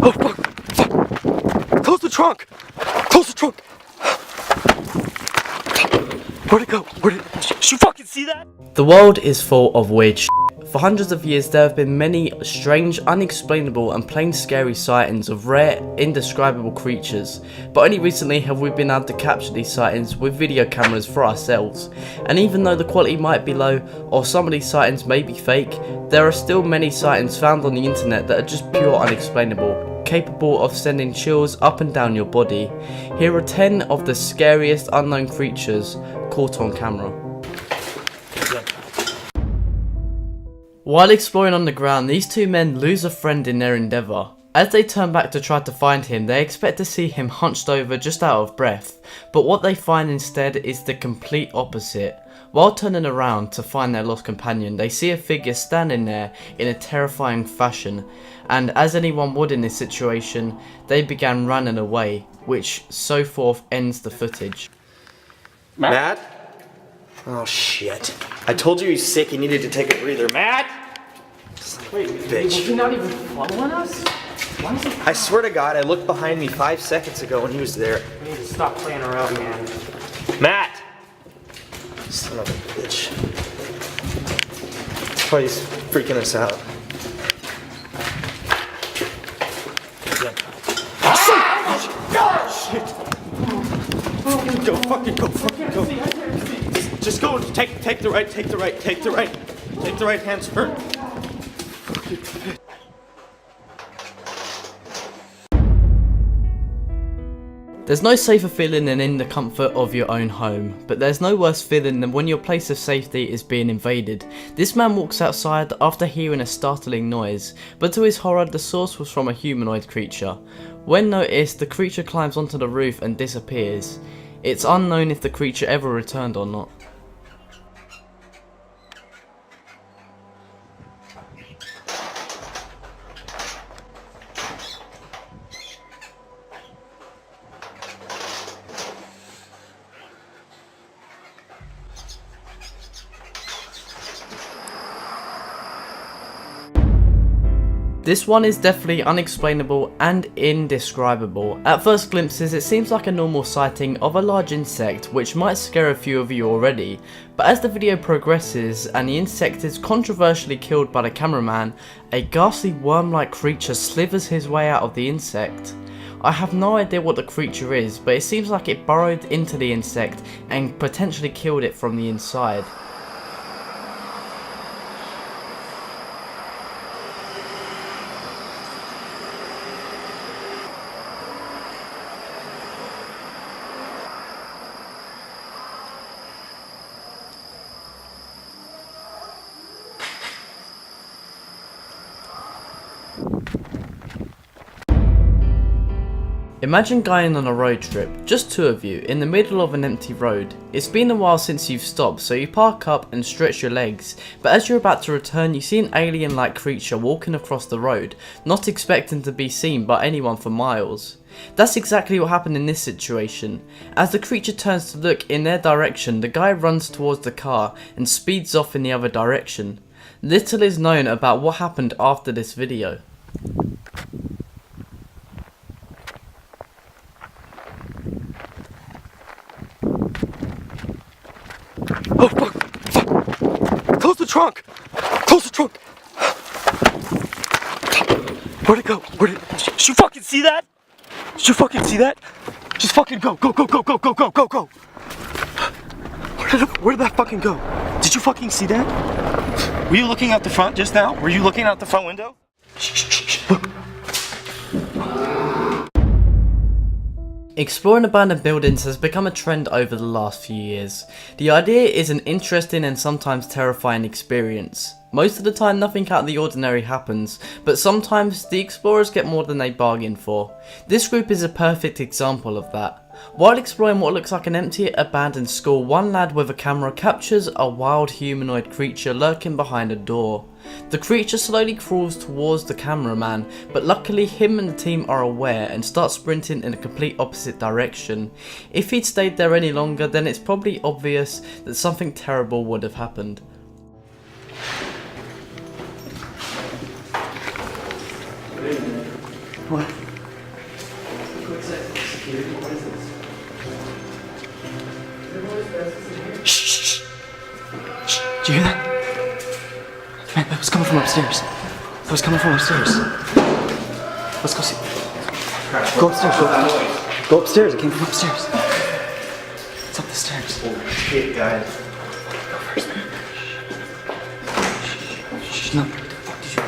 Oh fuck! Fuck! Close the trunk! Close the trunk! Where'd it go? Did you fucking see that? The world is full of weird shit. For hundreds of years there have been many strange, unexplainable and plain scary sightings of rare, indescribable creatures, but only recently have we been able to capture these sightings with video cameras for ourselves. And even though the quality might be low or some of these sightings may be fake, there are still many sightings found on the internet that are just pure unexplainable, capable of sending chills up and down your body. Here are 10 of the scariest unknown creatures caught on camera. While exploring on the ground, these two men lose a friend in their endeavour. As they turn back to try to find him, they expect to see him hunched over just out of breath, but what they find instead is the complete opposite. While turning around to find their lost companion, they see a figure standing there in a terrifying fashion, and as anyone would in this situation, they began running away, which so forth ends the footage. Matt? Oh shit. I told you he's sick, he needed to take a breather. Matt! Wait, bitch. Was he not even following us? Why is he I swear to God, I looked behind me 5 seconds ago and he was there. We need to stop playing around, man. Matt! Son of a bitch. Oh, he's freaking us out. Shit! Go, fucking go. Just go, take the right hand turn. There's no safer feeling than in the comfort of your own home, but there's no worse feeling than when your place of safety is being invaded. This man walks outside after hearing a startling noise, but to his horror the source was from a humanoid creature. When noticed, the creature climbs onto the roof and disappears. It's unknown if the creature ever returned or not. This one is definitely unexplainable and indescribable. At first glimpses it seems like a normal sighting of a large insect, which might scare a few of you already, but as the video progresses and the insect is controversially killed by the cameraman, a ghastly worm-like creature slithers his way out of the insect. I have no idea what the creature is, but it seems like it burrowed into the insect and potentially killed it from the inside. Imagine going on a road trip, just two of you, in the middle of an empty road. It's been a while since you've stopped, so you park up and stretch your legs, but as you're about to return you see an alien-like creature walking across the road, not expecting to be seen by anyone for miles. That's exactly what happened in this situation. As the creature turns to look in their direction, the guy runs towards the car and speeds off in the other direction. Little is known about what happened after this video. Oh fuck! Fuck! Close the trunk! Close the trunk! Where'd it go? Did you fucking see that? Did you fucking see that? Just fucking go! Go! Where did that fucking go? Did you fucking see that? Were you looking out the front just now? Were you looking out the front window? Look. Exploring abandoned buildings has become a trend over the last few years. The idea is an interesting and sometimes terrifying experience. Most of the time nothing out of the ordinary happens, but sometimes the explorers get more than they bargained for. This group is a perfect example of that. While exploring what looks like an empty abandoned school, one lad with a camera captures a wild humanoid creature lurking behind a door. The creature slowly crawls towards the cameraman, but luckily him and the team are aware and start sprinting in a complete opposite direction. If he'd stayed there any longer, then it's probably obvious that something terrible would have happened. What? Quick second, security, what is this? Shh, shh, shh. Shh. Did you hear that? Man, that was coming from upstairs. That was coming from upstairs. Let's go see. Go upstairs. Go upstairs. It came from upstairs. It's up the stairs. Oh shit, guys. Shh, no. What the fuck did you?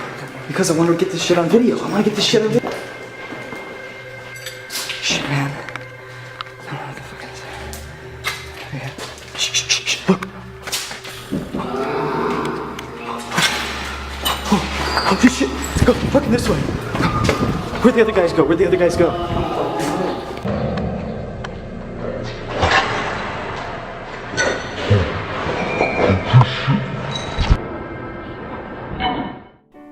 Because I want to get this shit on video. I want to get this shit on video. Shit, man. I don't know what the fuck is there. Yeah. Shh, shh, shh, shh. Look. Oh, shit. Let's go. Fucking this way. Where'd the other guys go? Where'd the other guys go?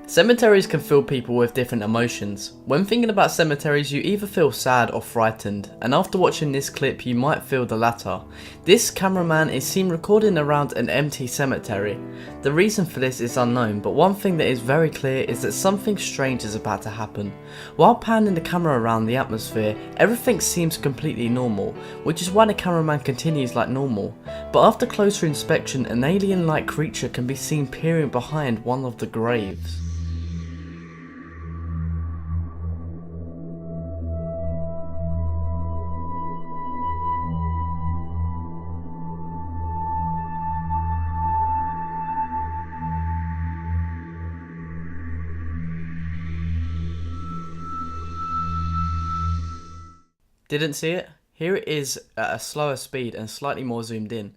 Cemeteries can fill people with different emotions. When thinking about cemeteries, you either feel sad or frightened, and after watching this clip you might feel the latter. This cameraman is seen recording around an empty cemetery. The reason for this is unknown, but one thing that is very clear is that something strange is about to happen. While panning the camera around the atmosphere, everything seems completely normal, which is why the cameraman continues like normal. But after closer inspection, an alien-like creature can be seen peering behind one of the graves. Didn't see it? Here it is at a slower speed and slightly more zoomed in.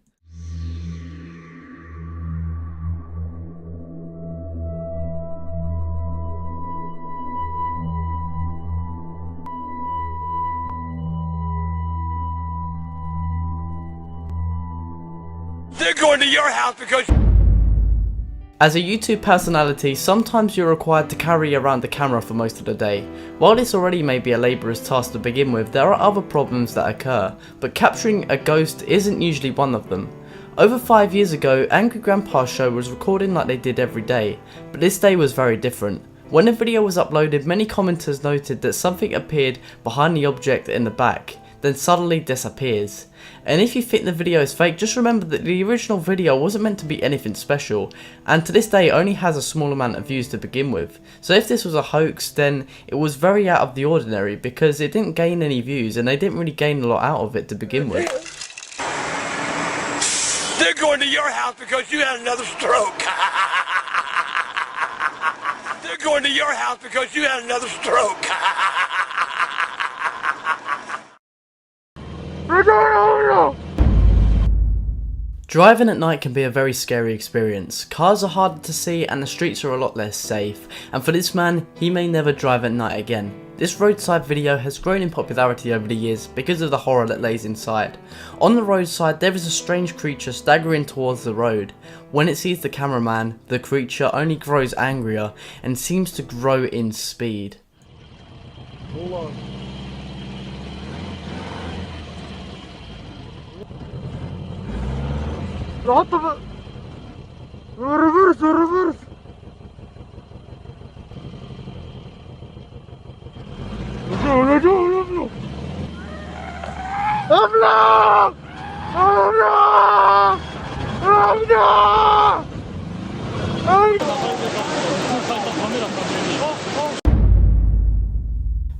They're going to your house because... As a YouTube personality, sometimes you're required to carry around the camera for most of the day. While this already may be a labourer's task to begin with, there are other problems that occur, but capturing a ghost isn't usually one of them. Over 5 years ago, Angry Grandpa's show was recording like they did every day, but this day was very different. When the video was uploaded, many commenters noted that something appeared behind the object in the back, then suddenly disappears. And if you think the video is fake, just remember that the original video wasn't meant to be anything special, and to this day only has a small amount of views to begin with. So if this was a hoax, then it was very out of the ordinary because it didn't gain any views and they didn't really gain a lot out of it to begin with. They're going to your house because you had another stroke. They're going to your house because you had another stroke. Driving at night can be a very scary experience. Cars are harder to see and the streets are a lot less safe, and for this man, he may never drive at night again. This roadside video has grown in popularity over the years because of the horror that lays inside. On the roadside there is a strange creature staggering towards the road. When it sees the cameraman, the creature only grows angrier and seems to grow in speed. Hold on. Reverse. No.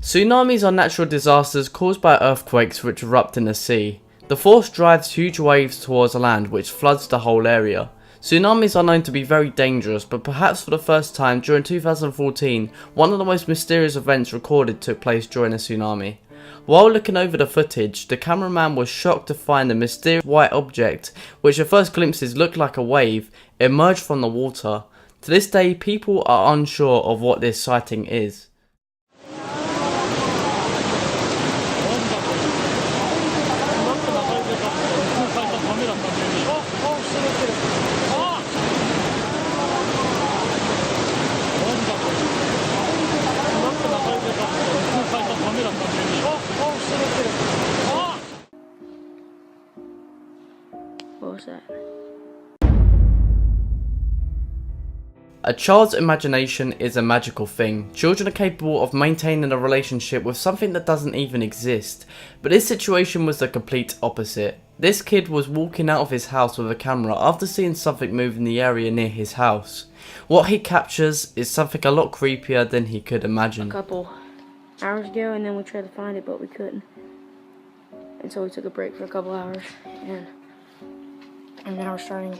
Tsunamis are natural disasters caused by earthquakes which erupt in the sea. The force drives huge waves towards the land which floods the whole area. Tsunamis are known to be very dangerous, but perhaps for the first time during 2014, one of the most mysterious events recorded took place during a tsunami. While looking over the footage, the cameraman was shocked to find a mysterious white object, which at first glimpses looked like a wave, emerge from the water. To this day, people are unsure of what this sighting is. A child's imagination is a magical thing. Children are capable of maintaining a relationship with something that doesn't even exist. But this situation was the complete opposite. This kid was walking out of his house with a camera after seeing something move in the area near his house. What he captures is something a lot creepier than he could imagine. A couple hours ago, and then we tried to find it, but we couldn't. And so we took a break for a couple hours, and now we're starting.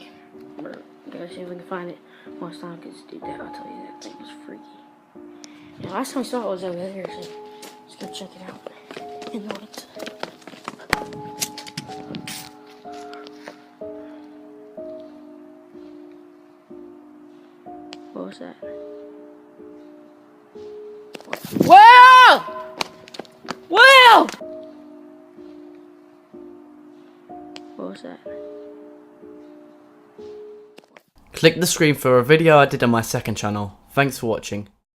We're gonna see if we can find it once time, because dude, that I'll tell you, that thing was freaky. Yeah, last time we saw it was over there, so let's go check it out in the woods. What was that? Will! Will! What was that? Click the screen for a video I did on my second channel. Thanks for watching.